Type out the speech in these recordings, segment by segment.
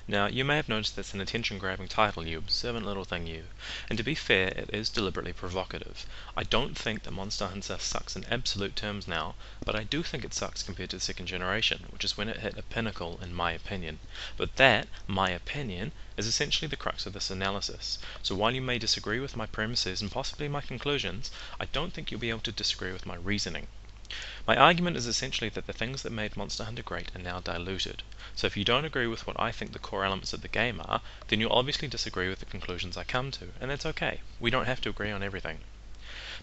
Now, you may have noticed that's an attention-grabbing title, you observant little thing you, and to be fair, it is deliberately provocative. I don't think that Monster Hunter sucks in absolute terms now, but I do think it sucks compared to the second generation, which is when it hit a pinnacle in my opinion. But that, my opinion, is essentially the crux of this analysis. So while you may disagree with my premises and possibly my conclusions, I don't think you'll be able to disagree with my reasoning. My argument is essentially that the things that made Monster Hunter great are now diluted. So if you don't agree with what I think the core elements of the game are, then you'll obviously disagree with the conclusions I come to, and that's okay. We don't have to agree on everything.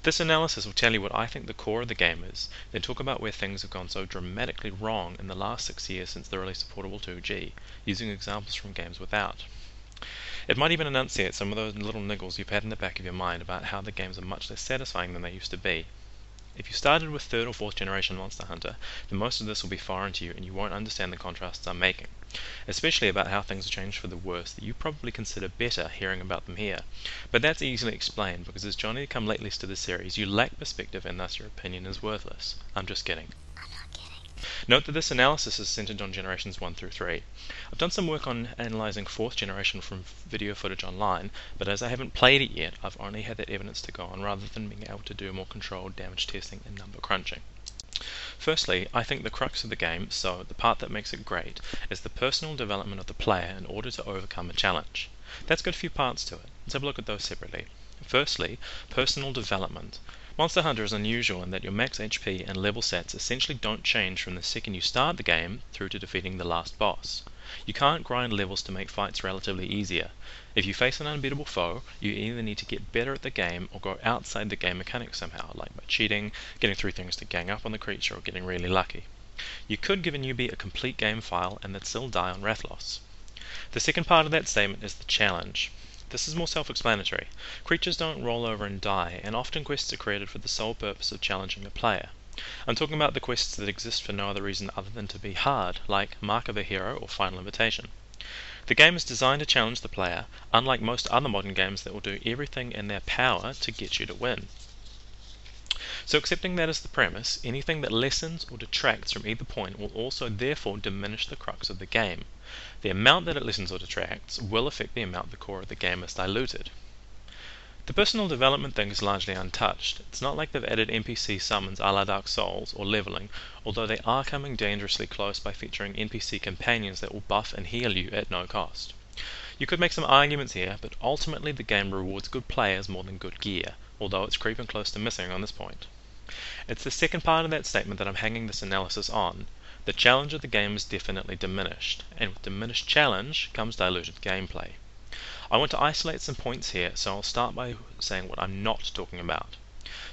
This analysis will tell you what I think the core of the game is, then talk about where things have gone so dramatically wrong in the last 6 years since the release of Portable 2G, using examples from games without. It might even enunciate some of those little niggles you've had in the back of your mind about how the games are much less satisfying than they used to be. If you started with 3rd or 4th generation Monster Hunter, then most of this will be foreign to you and you won't understand the contrasts I'm making, especially about how things have changed for the worse that you probably consider better hearing about them here. But that's easily explained because as Johnny come latelys to the series, you lack perspective and thus your opinion is worthless. I'm just kidding. Note that this analysis is centered on generations 1 through 3. I've done some work on analysing 4th generation from video footage online, but as I haven't played it yet, I've only had that evidence to go on rather than being able to do more controlled damage testing and number crunching. Firstly, I think the crux of the game, so the part that makes it great, is the personal development of the player in order to overcome a challenge. That's got a few parts to it. Let's have a look at those separately. Firstly, personal development. Monster Hunter is unusual in that your max HP and level stats essentially don't change from the second you start the game through to defeating the last boss. You can't grind levels to make fights relatively easier. If you face an unbeatable foe, you either need to get better at the game or go outside the game mechanics somehow, like by cheating, getting through things to gang up on the creature, or getting really lucky. You could give a newbie a complete game file and they'd still die on wrath loss. The second part of that statement is the challenge. This is more self-explanatory. Creatures don't roll over and die, and often quests are created for the sole purpose of challenging a player. I'm talking about the quests that exist for no other reason other than to be hard, like Mark of a Hero or Final Invitation. The game is designed to challenge the player, unlike most other modern games that will do everything in their power to get you to win. So accepting that as the premise, anything that lessens or detracts from either point will also therefore diminish the crux of the game. The amount that it lessens or detracts will affect the amount the core of the game is diluted. The personal development thing is largely untouched. It's not like they've added NPC summons a la Dark Souls or leveling, although they are coming dangerously close by featuring NPC companions that will buff and heal you at no cost. You could make some arguments here, but ultimately the game rewards good players more than good gear, although it's creeping close to missing on this point. It's the second part of that statement that I'm hanging this analysis on. The challenge of the game is definitely diminished, and with diminished challenge comes diluted gameplay. I want to isolate some points here, so I'll start by saying what I'm not talking about.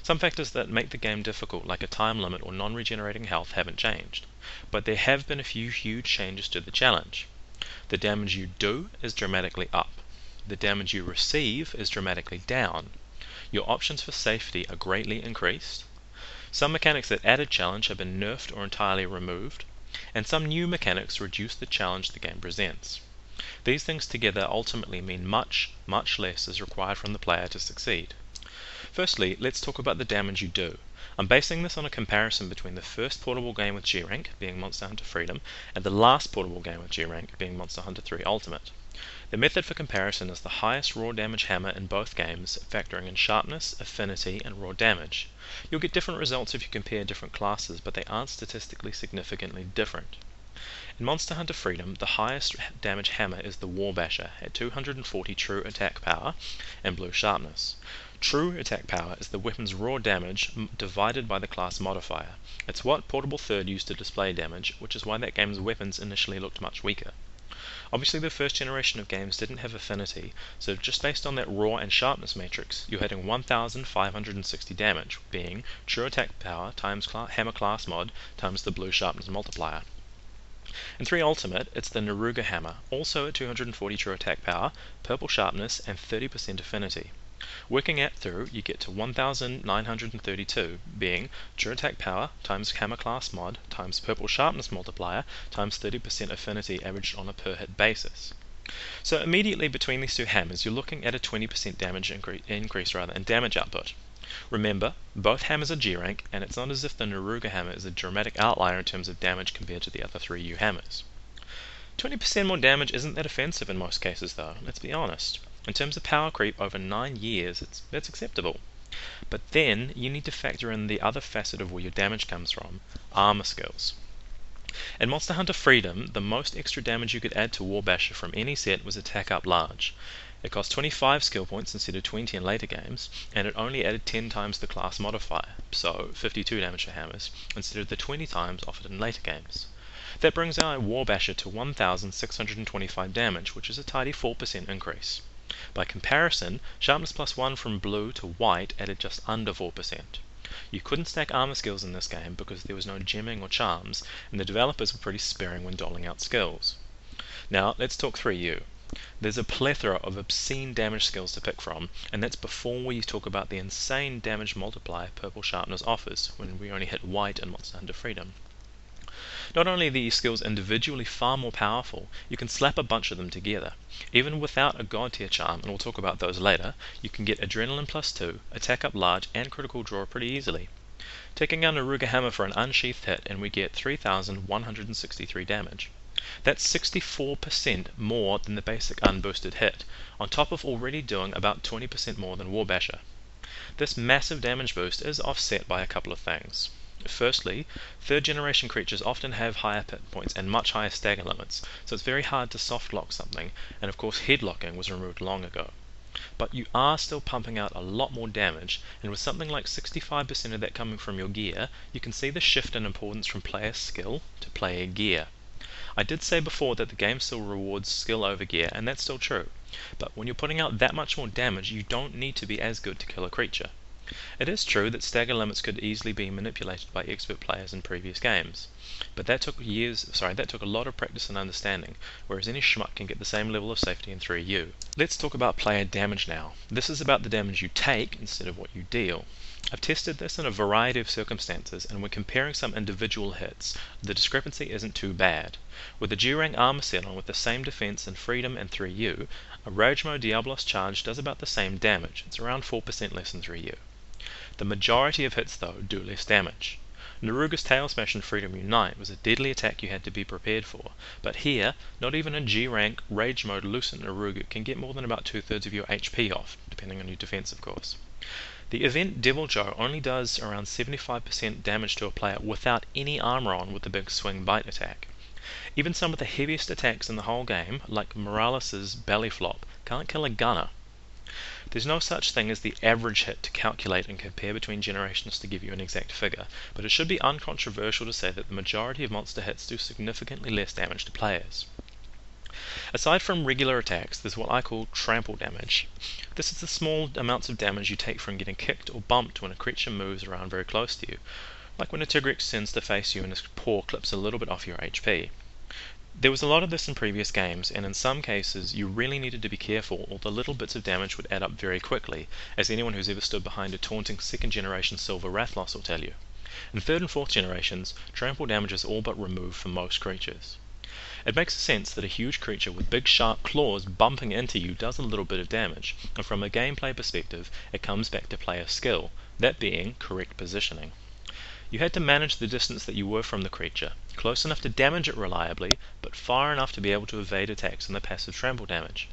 Some factors that make the game difficult, like a time limit or non-regenerating health, haven't changed, but there have been a few huge changes to the challenge. The damage you do is dramatically up. The damage you receive is dramatically down. Your options for safety are greatly increased. Some mechanics that added challenge have been nerfed or entirely removed, and some new mechanics reduce the challenge the game presents. These things together ultimately mean much, much less is required from the player to succeed. Firstly, let's talk about the damage you do. I'm basing this on a comparison between the first portable game with G-Rank, being Monster Hunter Freedom, and the last portable game with G-Rank, being Monster Hunter 3 Ultimate. The method for comparison is the highest raw damage hammer in both games, factoring in sharpness, affinity, and raw damage. You'll get different results if you compare different classes, but they aren't statistically significantly different. In Monster Hunter Freedom, the highest damage hammer is the War Basher at 240 true attack power and blue sharpness. True attack power is the weapon's raw damage divided by the class modifier. It's what Portable 3rd used to display damage, which is why that game's weapons initially looked much weaker. Obviously the first generation of games didn't have affinity, so just based on that raw and sharpness matrix, you're hitting 1560 damage, being true attack power times hammer class mod times the blue sharpness multiplier. In 3 Ultimate, it's the Naruga hammer, also at 240 true attack power, purple sharpness, and 30% affinity. Working it through, you get to 1932, being true attack power times hammer class mod times purple sharpness multiplier times 30% affinity averaged on a per hit basis. So immediately between these two hammers, you're looking at a 20% damage increase in damage output. Remember, both hammers are G-Rank, and it's not as if the Naruga hammer is a dramatic outlier in terms of damage compared to the other 3 U hammers. 20% more damage isn't that offensive in most cases though, let's be honest. In terms of power creep over 9 years, that's acceptable. But then you need to factor in the other facet of where your damage comes from, armor skills. In Monster Hunter Freedom, the most extra damage you could add to Warbasher from any set was Attack Up Large. It cost 25 skill points instead of 20 in later games, and it only added 10 times the class modifier, so 52 damage for hammers, instead of the 20 times offered in later games. That brings our Warbasher to 1,625 damage, which is a tidy 4% increase. By comparison, Sharpness plus 1 from blue to white added just under 4%. You couldn't stack armor skills in this game because there was no gemming or charms, and the developers were pretty sparing when doling out skills. Now, let's talk 3U. There's a plethora of obscene damage skills to pick from, and that's before we talk about the insane damage multiplier Purple Sharpness offers when we only hit white in Monster Hunter Freedom. Not only are these skills individually far more powerful, you can slap a bunch of them together. Even without a god tier charm, and we'll talk about those later, you can get Adrenaline plus 2, Attack Up Large, and Critical Draw pretty easily. Taking our Naruga Hammer for an unsheathed hit and we get 3,163 damage. That's 64% more than the basic unboosted hit, on top of already doing about 20% more than Warbasher. This massive damage boost is offset by a couple of things. Firstly, 3rd generation creatures often have higher hit points and much higher stagger limits, so it's very hard to soft lock something, and of course headlocking was removed long ago. But you are still pumping out a lot more damage, and with something like 65% of that coming from your gear, you can see the shift in importance from player skill to player gear. I did say before that the game still rewards skill over gear, and that's still true, but when you're putting out that much more damage, you don't need to be as good to kill a creature. It is true that stagger limits could easily be manipulated by expert players in previous games, but that took a lot of practice and understanding, whereas any schmuck can get the same level of safety in 3U. Let's talk about player damage now. This is about the damage you take instead of what you deal. I've tested this in a variety of circumstances, and when comparing some individual hits, the discrepancy isn't too bad. With a G-rank armor set on with the same defense in Freedom and 3U, a Rage Mode Diablos charge does about the same damage. It's around 4% less than 3U. The majority of hits, though, do less damage. Naruga's Tail Smash in Freedom Unite was a deadly attack you had to be prepared for, but here, not even a G-rank Rage Mode Lucent Naruga can get more than about 2/3 of your HP off, depending on your defense of course. The event Devil Joe only does around 75% damage to a player without any armor on with the big swing bite attack. Even some of the heaviest attacks in the whole game, like Morales' Belly Flop, can't kill a gunner. There's no such thing as the average hit to calculate and compare between generations to give you an exact figure, but it should be uncontroversial to say that the majority of monster hits do significantly less damage to players. Aside from regular attacks, there's what I call Trample Damage. This is the small amounts of damage you take from getting kicked or bumped when a creature moves around very close to you, like when a Tigrex tends to face you and his paw clips a little bit off your HP. There was a lot of this in previous games, and in some cases you really needed to be careful or the little bits of damage would add up very quickly, as anyone who's ever stood behind a taunting 2nd generation Silver Rathlos will tell you. In 3rd and 4th generations, Trample Damage is all but removed for most creatures. It makes sense that a huge creature with big sharp claws bumping into you does a little bit of damage, and from a gameplay perspective it comes back to player skill, that being correct positioning. You had to manage the distance that you were from the creature, close enough to damage it reliably, but far enough to be able to evade attacks and the passive trample damage.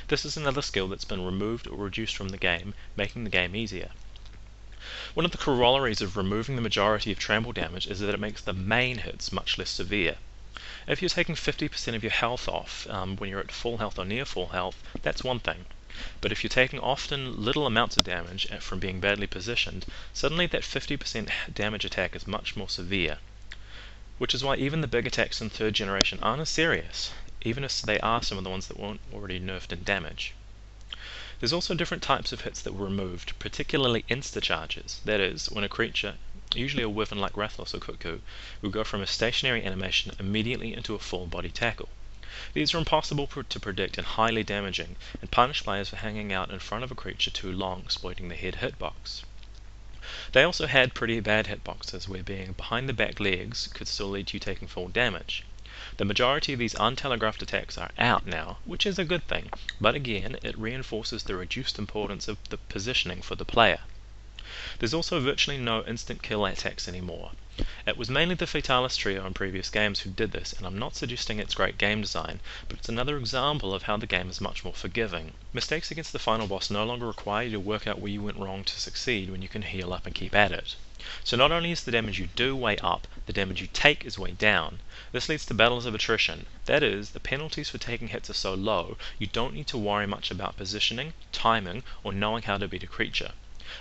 This is another skill that's been removed or reduced from the game, making the game easier. One of the corollaries of removing the majority of trample damage is that it makes the main hits much less severe. If you're taking 50% of your health off when you're at full health or near full health, that's one thing. But if you're taking often little amounts of damage from being badly positioned, suddenly that 50% damage attack is much more severe. Which is why even the big attacks in 3rd generation aren't as serious, even if they are some of the ones that weren't already nerfed in damage. There's also different types of hits that were removed, particularly Insta Charges, that is, when a creature, usually a wyvern like Rathlos or Cuckoo, will go from a stationary animation immediately into a full body tackle. These are impossible to predict and highly damaging, and punish players for hanging out in front of a creature too long, exploiting the head hitbox. They also had pretty bad hitboxes, where being behind the back legs could still lead to you taking full damage. The majority of these untelegraphed attacks are out now, which is a good thing, but again, it reinforces the reduced importance of the positioning for the player. There's also virtually no instant kill attacks anymore. It was mainly the Fatalis trio in previous games who did this, and I'm not suggesting it's great game design, but it's another example of how the game is much more forgiving. Mistakes against the final boss no longer require you to work out where you went wrong to succeed when you can heal up and keep at it. So not only is the damage you do way up, the damage you take is way down. This leads to battles of attrition. That is, the penalties for taking hits are so low, you don't need to worry much about positioning, timing, or knowing how to beat a creature.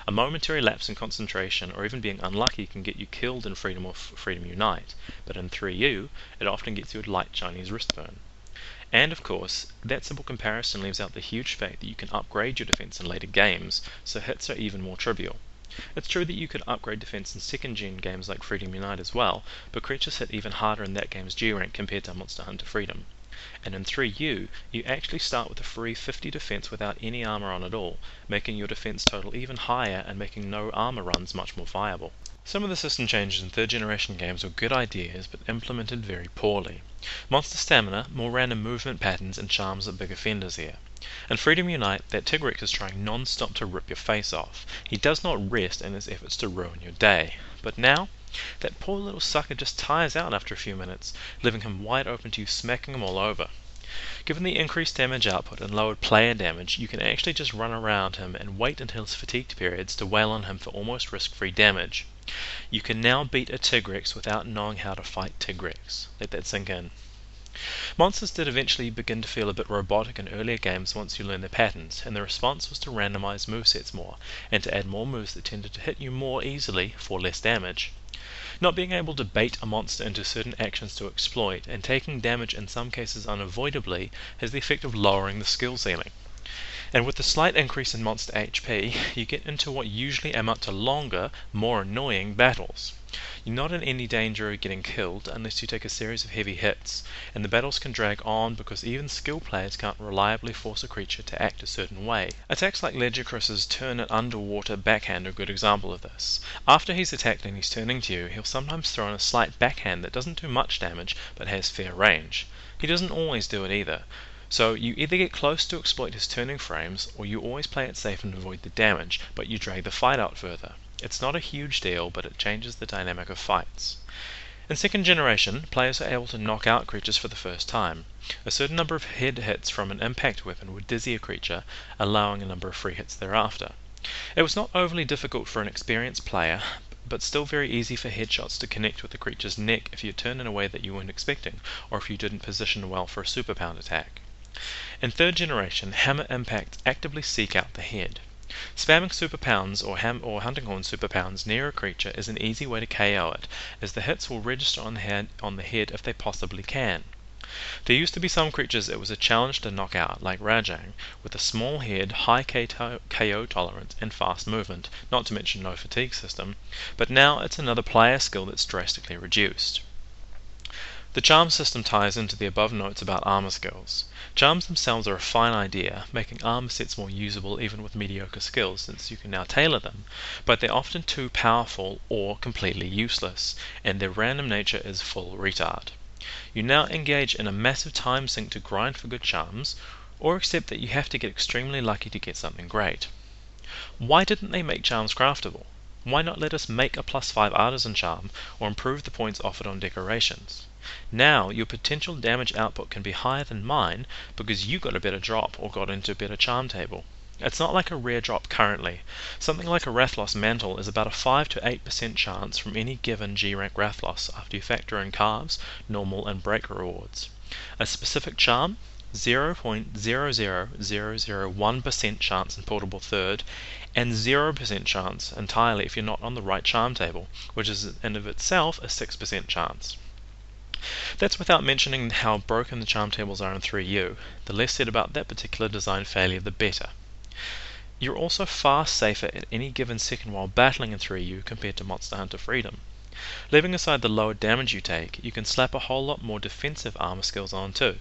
A momentary lapse in concentration or even being unlucky can get you killed in Freedom or Freedom Unite, but in 3U, it often gets you a light Chinese wrist burn. And of course, that simple comparison leaves out the huge fact that you can upgrade your defense in later games, so hits are even more trivial. It's true that you could upgrade defense in second-gen games like Freedom Unite as well, but creatures hit even harder in that game's G rank compared to Monster Hunter Freedom. And in 3U, you actually start with a free 50 defense without any armor on at all, making your defense total even higher and making no armor runs much more viable. Some of the system changes in third generation games were good ideas, but implemented very poorly. Monster stamina, more random movement patterns, and charms are big offenders here. In Freedom Unite, that Tigrex is trying non-stop to rip your face off. He does not rest in his efforts to ruin your day. But now, that poor little sucker just tires out after a few minutes, leaving him wide open to you smacking him all over. Given the increased damage output and lowered player damage, you can actually just run around him and wait until his fatigued periods to wail on him for almost risk-free damage. You can now beat a Tigrex without knowing how to fight Tigrex. Let that sink in. Monsters did eventually begin to feel a bit robotic in earlier games once you learned their patterns, and the response was to randomize movesets more, and to add more moves that tended to hit you more easily for less damage. Not being able to bait a monster into certain actions to exploit, and taking damage in some cases unavoidably, has the effect of lowering the skill ceiling. And with the slight increase in monster HP, you get into what usually amount to longer, more annoying battles. You're not in any danger of getting killed unless you take a series of heavy hits, and the battles can drag on because even skilled players can't reliably force a creature to act a certain way. Attacks like Legicrus's turn it underwater backhand are a good example of this. After he's attacked and he's turning to you, he'll sometimes throw in a slight backhand that doesn't do much damage but has fair range. He doesn't always do it either. So you either get close to exploit his turning frames, or you always play it safe and avoid the damage, but you drag the fight out further. It's not a huge deal, but it changes the dynamic of fights. In second generation, players are able to knock out creatures for the first time. A certain number of head hits from an impact weapon would dizzy a creature, allowing a number of free hits thereafter. It was not overly difficult for an experienced player, but still very easy for headshots to connect with the creature's neck if you turn in a way that you weren't expecting, or if you didn't position well for a super pound attack. In third generation, hammer impacts actively seek out the head. Spamming super pounds or hunting horn super pounds near a creature is an easy way to KO it, as the hits will register on the head if they possibly can. There used to be some creatures it was a challenge to knock out, like Rajang, with a small head, high KO tolerance, and fast movement, not to mention no fatigue system, but now it's another player skill that's drastically reduced. The charm system ties into the above notes about armor skills. Charms themselves are a fine idea, making armor sets more usable even with mediocre skills, since you can now tailor them, but they're often too powerful or completely useless, and their random nature is full retard. You now engage in a massive time sink to grind for good charms, or accept that you have to get extremely lucky to get something great. Why didn't they make charms craftable? Why not let us make a +5 artisan charm, or improve the points offered on decorations? Now your potential damage output can be higher than mine because you got a better drop or got into a better charm table. It's not like a rare drop currently. Something like a Rathlos mantle is about a 5 to 8% chance from any given G-rank Rathlos after you factor in carves, normal and break rewards. A specific charm? 0.00001% chance in portable third, and 0% chance entirely if you're not on the right charm table, which is in of itself a 6% chance. That's without mentioning how broken the charm tables are in 3U. The less said about that particular design failure, the better. You're also far safer at any given second while battling in 3U compared to Monster Hunter Freedom. Leaving aside the lower damage you take, you can slap a whole lot more defensive armor skills on too.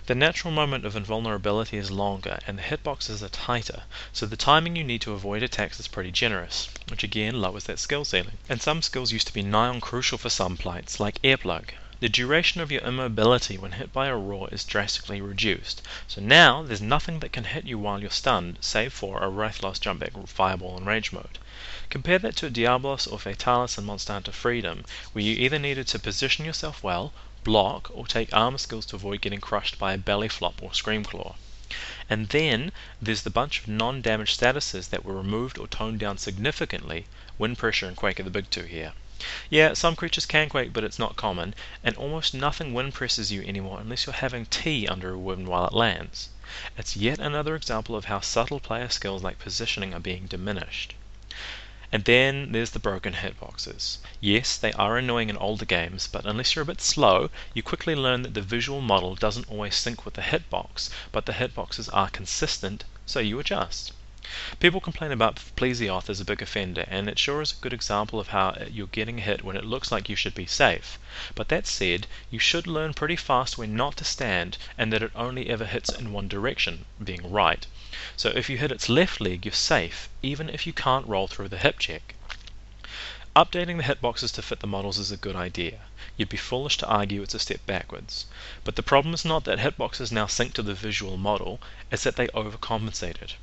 The natural moment of invulnerability is longer and the hitboxes are tighter, so the timing you need to avoid attacks is pretty generous, which again lowers that skill ceiling. And some skills used to be nigh on crucial for some plights, like Earplug. the duration of your immobility when hit by a roar is drastically reduced. So now there's nothing that can hit you while you're stunned, save for a Wrathlost Jumpback, Fireball, and Rage mode. Compare that to Diablos or Fatalis in Monster Hunter Freedom, where you either needed to position yourself well, block, or take armor skills to avoid getting crushed by a Belly Flop or Screamclaw. And then there's the bunch of non-damage statuses that were removed or toned down significantly. Wind Pressure and Quake are the big two here. Yeah, some creatures can quake, but it's not common, and almost nothing wind presses you anymore unless you're having tea under a wind while it lands. It's yet another example of how subtle player skills like positioning are being diminished. And then there's the broken hitboxes. Yes, they are annoying in older games, but unless you're a bit slow, you quickly learn that the visual model doesn't always sync with the hitbox, but the hitboxes are consistent, so you adjust. People complain about Plesioth as a big offender, and it sure is a good example of how you're getting hit when it looks like you should be safe. But that said, you should learn pretty fast when not to stand, and that it only ever hits in one direction, being right. So if you hit its left leg, you're safe, even if you can't roll through the hip check. Updating the hitboxes to fit the models is a good idea. You'd be foolish to argue it's a step backwards. But the problem is not that hitboxes now sync to the visual model, it's that they overcompensate.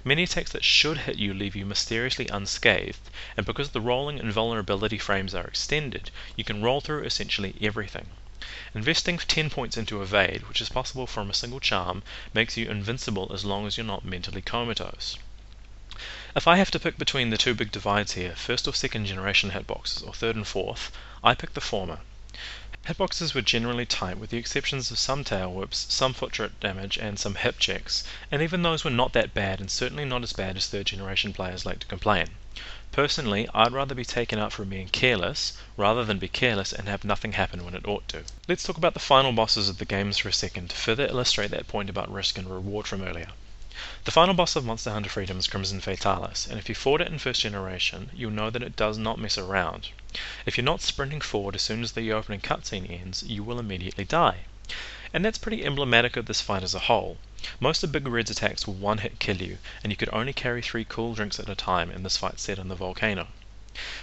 Many attacks that should hit you leave you mysteriously unscathed, and because the rolling and vulnerability frames are extended, you can roll through essentially everything. Investing 10 points into Evade, which is possible from a single charm, makes you invincible as long as you're not mentally comatose. If I have to pick between the two big divides here, first or second generation hitboxes, or third and fourth, I pick the former. Hitboxes were generally tight, with the exceptions of some tail whips, some foot damage, and some hip checks, and even those were not that bad, and certainly not as bad as third generation players like to complain. Personally, I'd rather be taken out for being careless, rather than be careless and have nothing happen when it ought to. Let's talk about the final bosses of the games for a second, to further illustrate that point about risk and reward from earlier. The final boss of Monster Hunter Freedom is Crimson Fatalis, and if you fought it in first generation, you'll know that it does not mess around. If you're not sprinting forward as soon as the opening cutscene ends, you will immediately die. And that's pretty emblematic of this fight as a whole. Most of Big Red's attacks will one-hit kill you, and you could only carry 3 cool drinks at a time in this fight set in the volcano.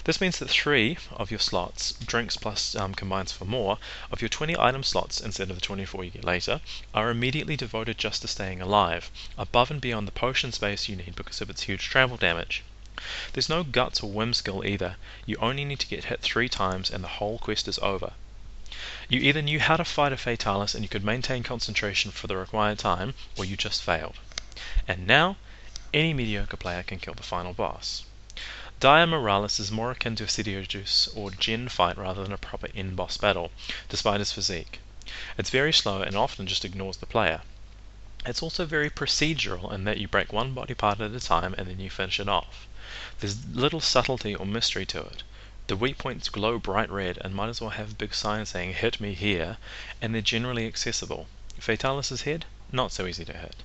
This means that 3 of your slots, drinks plus combines for more, of your 20 item slots instead of the 24 you get later, are immediately devoted just to staying alive, above and beyond the potion space you need because of its huge trample damage. There's no guts or whim skill either, you only need to get hit 3 times and the whole quest is over. You either knew how to fight a Fatalis and you could maintain concentration for the required time, or you just failed. And now, any mediocre player can kill the final boss. Dire Morales is more akin to a Sidiojuice or Gen fight rather than a proper end-boss battle, despite his physique. It's very slow and often just ignores the player. It's also very procedural in that you break one body part at a time and then you finish it off. There's little subtlety or mystery to it. The weak points glow bright red and might as well have big signs saying "hit me here," and they're generally accessible. Fatalis' head? Not so easy to hit.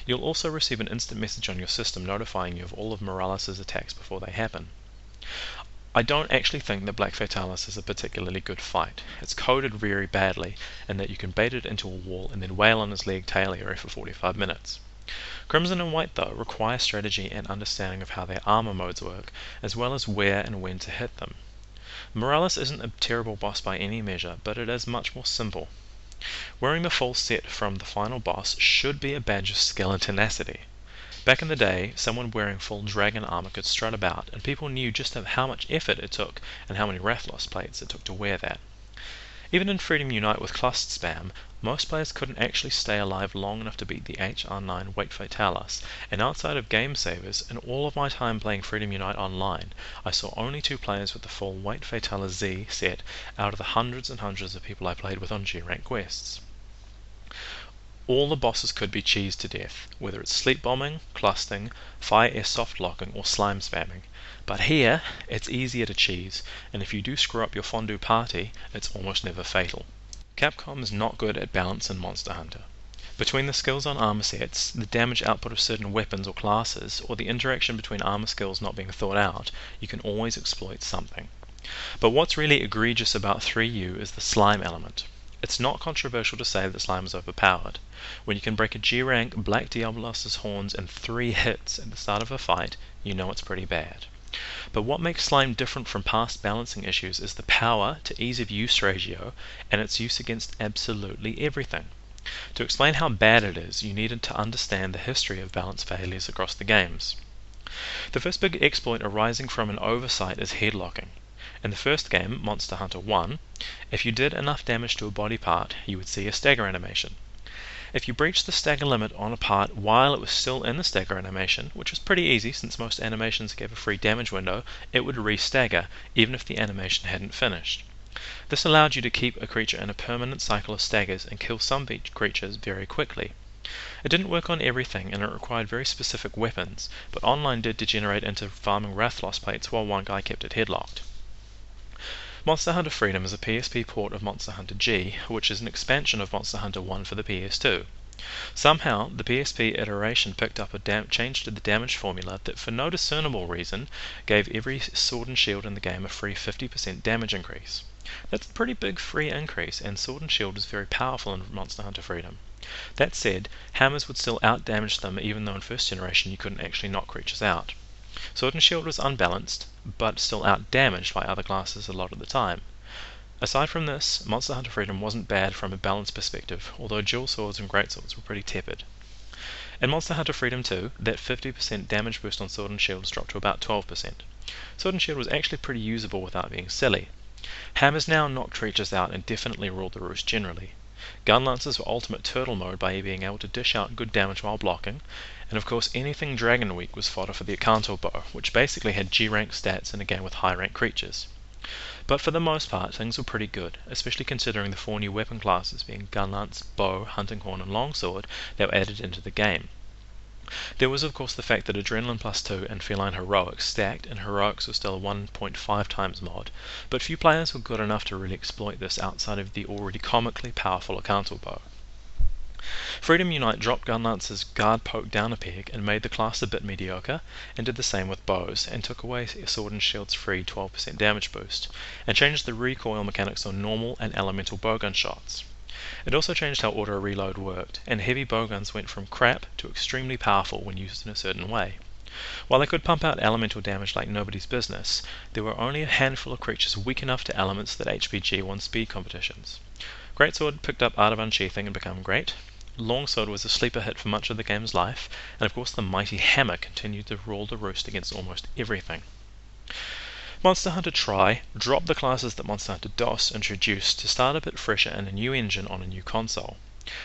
You'll also receive an instant message on your system notifying you of all of Morales' attacks before they happen. I don't actually think that Black Fatalis is a particularly good fight. It's coded very badly, and that you can bait it into a wall and then wail on his leg tail area for 45 minutes. Crimson and White, though, require strategy and understanding of how their armor modes work, as well as where and when to hit them. Morales isn't a terrible boss by any measure, but it is much more simple. Wearing the full set from the final boss should be a badge of skill and tenacity. Back in the day, someone wearing full dragon armor could strut about, and people knew just how much effort it took and how many Wrathlost plates it took to wear that. Even in Freedom Unite with cluster spam, most players couldn't actually stay alive long enough to beat the HR9 Weight Fatalis, and outside of game savers, in all of my time playing Freedom Unite online, I saw only 2 players with the full Weight Fatalis Z set out of the hundreds and hundreds of people I played with on G-Rank quests. All the bosses could be cheesed to death, whether it's sleep bombing, clustering, fire air soft locking, or slime spamming. But here, it's easier to cheese, and if you do screw up your fondue party, it's almost never fatal. Capcom is not good at balance in Monster Hunter. Between the skills on armor sets, the damage output of certain weapons or classes, or the interaction between armor skills not being thought out, you can always exploit something. But what's really egregious about 3U is the slime element. It's not controversial to say that slime is overpowered. When you can break a G-rank Black Diablos' horns in 3 hits at the start of a fight, you know it's pretty bad. But what makes slime different from past balancing issues is the power to ease of use ratio and its use against absolutely everything. To explain how bad it is, you needed to understand the history of balance failures across the games. The first big exploit arising from an oversight is headlocking. In the first game, Monster Hunter 1, if you did enough damage to a body part, you would see a stagger animation. If you breached the stagger limit on a part while it was still in the stagger animation, which was pretty easy since most animations gave a free damage window, it would re-stagger, even if the animation hadn't finished. This allowed you to keep a creature in a permanent cycle of staggers and kill some creatures very quickly. It didn't work on everything and it required very specific weapons, but online did degenerate into farming Rathlos plates while one guy kept it headlocked. Monster Hunter Freedom is a PSP port of Monster Hunter G, which is an expansion of Monster Hunter 1 for the PS2. Somehow, the PSP iteration picked up a change to the damage formula that for no discernible reason gave every sword and shield in the game a free 50% damage increase. That's a pretty big free increase, and sword and shield is very powerful in Monster Hunter Freedom. That said, hammers would still out-damage them even though in first generation you couldn't actually knock creatures out. Sword and shield was unbalanced, but still out-damaged by other classes a lot of the time. Aside from this, Monster Hunter Freedom wasn't bad from a balance perspective, although dual swords and greatswords were pretty tepid. In Monster Hunter Freedom 2, that 50% damage boost on sword and shields dropped to about 12%. Sword and shield was actually pretty usable without being silly. Hammers now knocked creatures out and definitely ruled the roost generally. Gun lancers were ultimate turtle mode by being able to dish out good damage while blocking, and of course anything Dragon Weak was fodder for the Akanto bow, which basically had G-rank stats in a game with high-rank creatures. But for the most part, things were pretty good, especially considering the 4 new weapon classes being Gunlance, Bow, Hunting Horn and Longsword that were added into the game. There was of course the fact that Adrenaline Plus 2 and Feline Heroics stacked, and Heroics was still a 1.5 times mod, but few players were good enough to really exploit this outside of the already comically powerful Akanto bow. Freedom Unite dropped Gunlance's guard poke down a peg and made the class a bit mediocre, and did the same with bows, and took away Sword and Shield's free 12% damage boost, and changed the recoil mechanics on normal and elemental bowgun shots. It also changed how auto-reload worked, and heavy bowguns went from crap to extremely powerful when used in a certain way. While they could pump out elemental damage like nobody's business, there were only a handful of creatures weak enough to elements that HPG won speed competitions. Greatsword picked up Art of Unsheathing and became great. Longsword was a sleeper hit for much of the game's life, and of course the mighty Hammer continued to rule the roost against almost everything. Monster Hunter Tri dropped the classes that Monster Hunter DOS introduced to start a bit fresher in a new engine on a new console.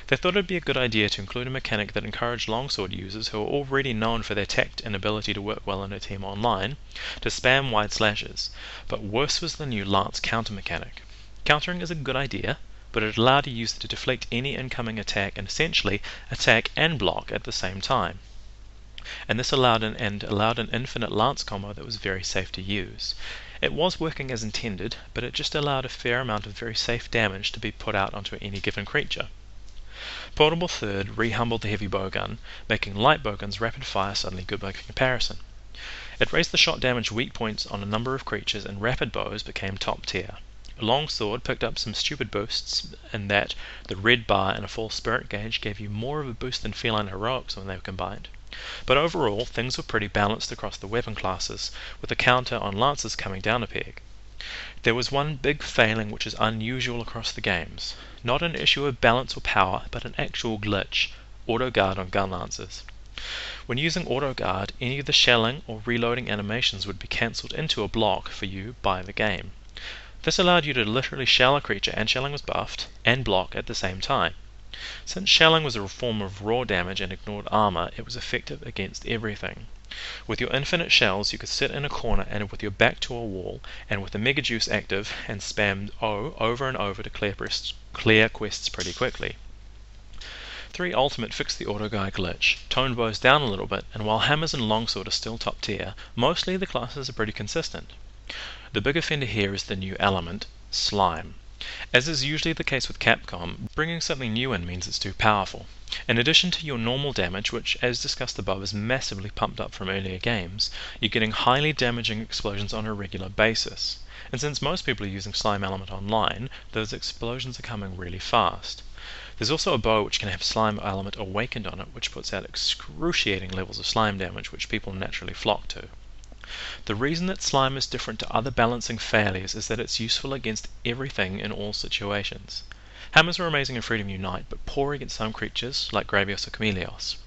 They thought it would be a good idea to include a mechanic that encouraged longsword users, who are already known for their tact and ability to work well in a team online, to spam wide slashes, but worse was the new lance counter mechanic. Countering is a good idea, but it allowed a user to deflect any incoming attack and essentially attack and block at the same time. And this allowed an infinite lance combo that was very safe to use. It was working as intended, but it just allowed a fair amount of very safe damage to be put out onto any given creature. Portable Third re-humbled the heavy bowgun, making light bowguns rapid fire suddenly good by comparison. It raised the shot damage weak points on a number of creatures, and rapid bows became top tier. Longsword picked up some stupid boosts in that the red bar and a full spirit gauge gave you more of a boost than Feline Heroics when they were combined. But overall, things were pretty balanced across the weapon classes, with the counter on lances coming down a peg. There was one big failing which is unusual across the games. Not an issue of balance or power, but an actual glitch: auto guard on gun lancers. When using auto guard, any of the shelling or reloading animations would be cancelled into a block for you by the game. This allowed you to literally shell a creature, and shelling was buffed, and block at the same time. Since shelling was a form of raw damage and ignored armor, it was effective against everything. With your infinite shells, you could sit in a corner and with your back to a wall, and with the Mega Juice active, and spam O over and over to clear quests pretty quickly. 3 Ultimate fixed the auto guy glitch, toned bows down a little bit, and while hammers and longsword are still top tier, mostly the classes are pretty consistent. The big offender here is the new element, slime. As is usually the case with Capcom, bringing something new in means it's too powerful. In addition to your normal damage, which as discussed above is massively pumped up from earlier games, you're getting highly damaging explosions on a regular basis. And since most people are using Slime Element online, those explosions are coming really fast. There's also a bow which can have Slime Element awakened on it, which puts out excruciating levels of slime damage which people naturally flock to. The reason that slime is different to other balancing failures is that it's useful against everything in all situations. Hammers are amazing in Freedom Unite, but poor against some creatures like Gravios or Chameleos.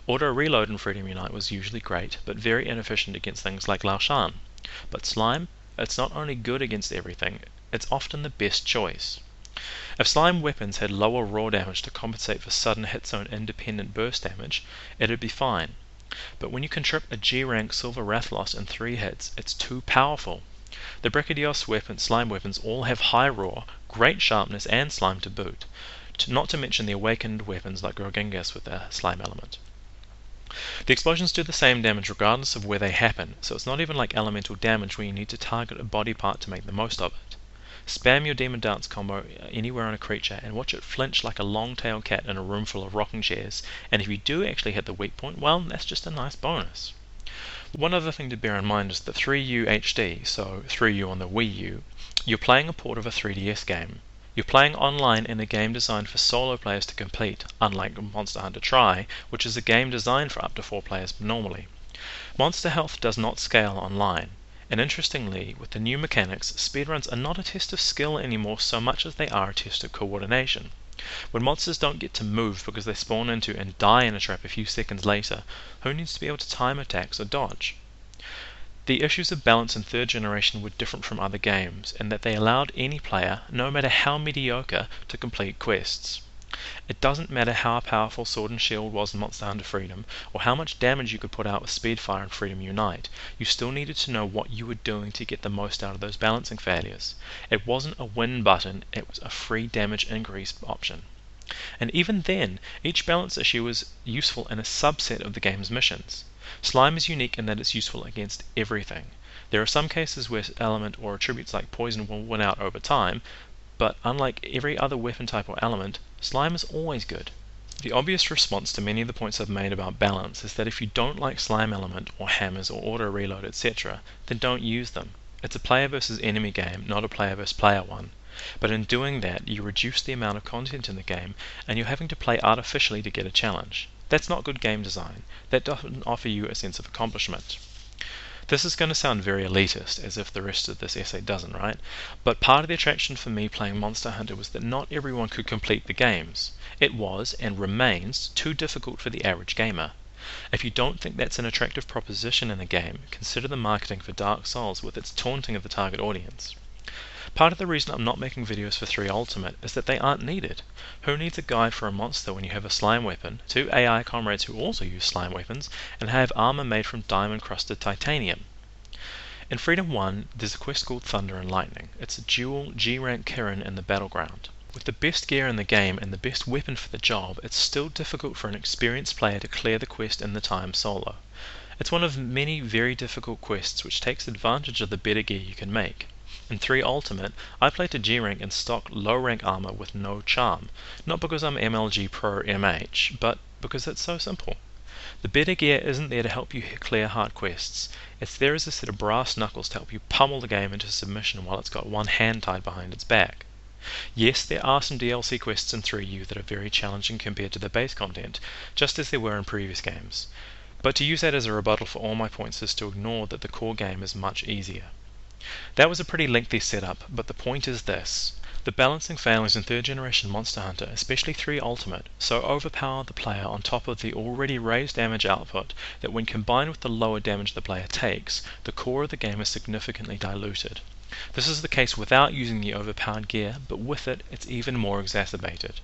Auto reload in Freedom Unite was usually great, but very inefficient against things like Laoshan. But slime, it's not only good against everything, it's often the best choice. If slime weapons had lower raw damage to compensate for sudden hit zone independent burst damage, it'd be fine. But when you can trip a G-rank Silver Rathalos in 3 hits, it's too powerful. The Brachydios slime weapons all have high raw, great sharpness and slime to boot, not to mention the awakened weapons like Gorgingas with their slime element. The explosions do the same damage regardless of where they happen, so it's not even like elemental damage where you need to target a body part to make the most of it. Spam your Demon Dance combo anywhere on a creature and watch it flinch like a long-tailed cat in a room full of rocking chairs, and if you do actually hit the weak point, well, that's just a nice bonus. One other thing to bear in mind is that 3U HD, so 3U on the Wii U, you're playing a port of a 3DS game. You're playing online in a game designed for solo players to complete, unlike Monster Hunter Tri, which is a game designed for up to 4 players normally. Monster Health does not scale online. And interestingly, with the new mechanics, speedruns are not a test of skill anymore so much as they are a test of coordination. When monsters don't get to move because they spawn into and die in a trap a few seconds later, who needs to be able to time attacks or dodge? The issues of balance in 3rd generation were different from other games, in that they allowed any player, no matter how mediocre, to complete quests. It doesn't matter how powerful Sword and Shield was in Monster Hunter Freedom, or how much damage you could put out with Speedfire in Freedom Unite, you still needed to know what you were doing to get the most out of those balancing failures. It wasn't a win button, it was a free damage increase option. And even then, each balance issue was useful in a subset of the game's missions. Slime is unique in that it's useful against everything. There are some cases where element or attributes like poison will win out over time, but unlike every other weapon type or element, slime is always good. The obvious response to many of the points I've made about balance is that if you don't like slime element or hammers or auto reload etc, then don't use them. It's a player versus enemy game, not a player versus player one. But in doing that, you reduce the amount of content in the game, and you're having to play artificially to get a challenge. That's not good game design. That doesn't offer you a sense of accomplishment. This is going to sound very elitist, as if the rest of this essay doesn't, right? But part of the attraction for me playing Monster Hunter was that not everyone could complete the games. It was, and remains, too difficult for the average gamer. If you don't think that's an attractive proposition in a game, consider the marketing for Dark Souls with its taunting of the target audience. Part of the reason I'm not making videos for 3 Ultimate is that they aren't needed. Who needs a guide for a monster when you have a slime weapon, 2 AI comrades who also use slime weapons, and have armor made from diamond-crusted titanium? In Freedom 1, there's a quest called Thunder and Lightning. It's a dual G-rank Kirin in the battleground. With the best gear in the game and the best weapon for the job, it's still difficult for an experienced player to clear the quest in the time solo. It's one of many very difficult quests which takes advantage of the better gear you can make. In 3 Ultimate, I played to G-rank in stock low-rank armor with no charm, not because I'm MLG Pro MH, but because it's so simple. The better gear isn't there to help you clear hard quests, it's there as a set of brass knuckles to help you pummel the game into submission while it's got one hand tied behind its back. Yes, there are some DLC quests in 3U that are very challenging compared to the base content, just as there were in previous games. But to use that as a rebuttal for all my points is to ignore that the core game is much easier. That was a pretty lengthy setup, but the point is this. The balancing failings in 3rd generation Monster Hunter, especially 3 Ultimate, so overpower the player on top of the already raised damage output that when combined with the lower damage the player takes, the core of the game is significantly diluted. This is the case without using the overpowered gear, but with it, it's even more exacerbated.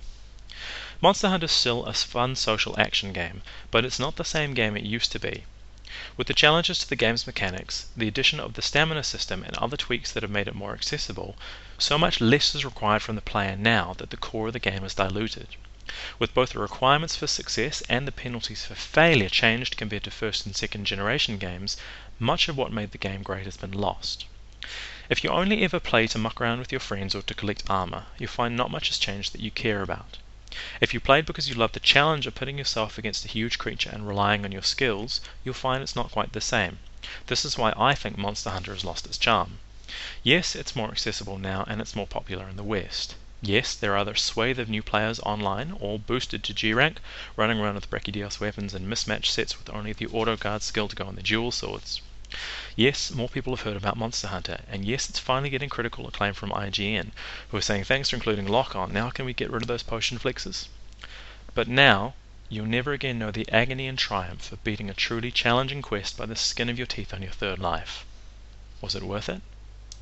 Monster Hunter is still a fun social action game, but it's not the same game it used to be. With the challenges to the game's mechanics, the addition of the stamina system and other tweaks that have made it more accessible, so much less is required from the player now that the core of the game is diluted. With both the requirements for success and the penalties for failure changed compared to 1st and 2nd generation games, much of what made the game great has been lost. If you only ever play to muck around with your friends or to collect armor, you'll find not much has changed that you care about. If you played because you love the challenge of putting yourself against a huge creature and relying on your skills, you'll find it's not quite the same. This is why I think Monster Hunter has lost its charm. Yes, it's more accessible now and it's more popular in the West. Yes, there are other swathe of new players online, all boosted to G-rank, running around with Brachydios weapons and mismatched sets with only the auto guard skill to go on the dual swords. Yes, more people have heard about Monster Hunter, and yes, it's finally getting critical acclaim from IGN, who are saying thanks for including lock-on, now can we get rid of those potion flexes? But now, you'll never again know the agony and triumph of beating a truly challenging quest by the skin of your teeth on your third life. Was it worth it?